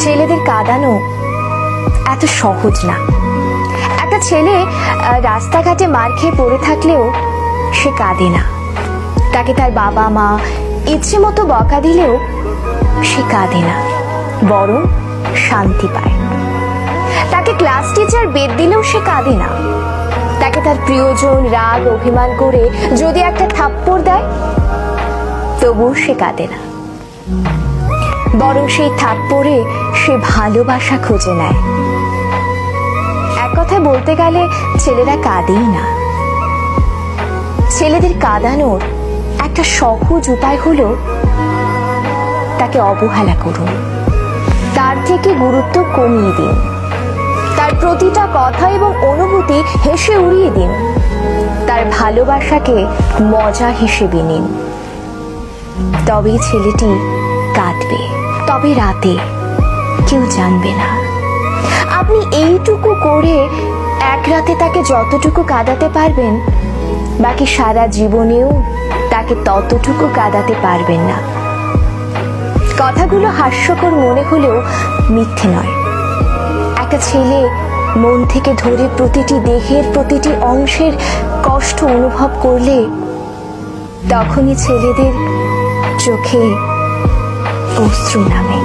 ছেলেদের কাঁদানো এত সহজ না। একটা ছেলে রাস্তাঘাটে মার খেয়ে পড়ে থাকলেও সে কাঁদে না। তাকে তার বাবা মা ইচ্ছে মতো বকা দিলেও সে কাঁদে না, বরং শান্তি পায়। তাকে ক্লাস টিচার বেত দিলেও সে কাঁদে না। তাকে তার প্রিয়জন রাগ অভিমান করে যদি একটা থাপ্পড় দেয়, তবুও সে কাঁদে না, বরং সেই থাপ্পড়ে সে ভালোবাসা খুঁজে নেয়। এক কথায় বলতে গেলে ছেলেরা কাঁদেই না। ছেলেদের কাঁদানোর একটা সহজ উপায় হলো তাকে অবহেলা করুন, তার থেকে গুরুত্ব কমিয়ে দিন, তার প্রতিটা কথা এবং অনুভূতি হেসে উড়িয়ে দিন, তার ভালোবাসাকে মজা হিসেবে নিন। তবেই ছেলেটি কাঁদবে, তবে রাতে কেউ জানবে না। আপনি এইটুকু করে এক রাতে তাকে যতটুকু কাঁদাতে পারবেন, বাকি সারা জীবনেও তাকে ততটুকু কাঁদাতে পারবেন না। কথাগুলো হাস্যকর মনে হলেও মিথ্যে নয়। একটা ছেলে মন থেকে ধরে প্রতিটি দেহের প্রতিটি অংশের কষ্ট অনুভব করলে তখনই ছেলেদের চোখে অশ্রু নামে।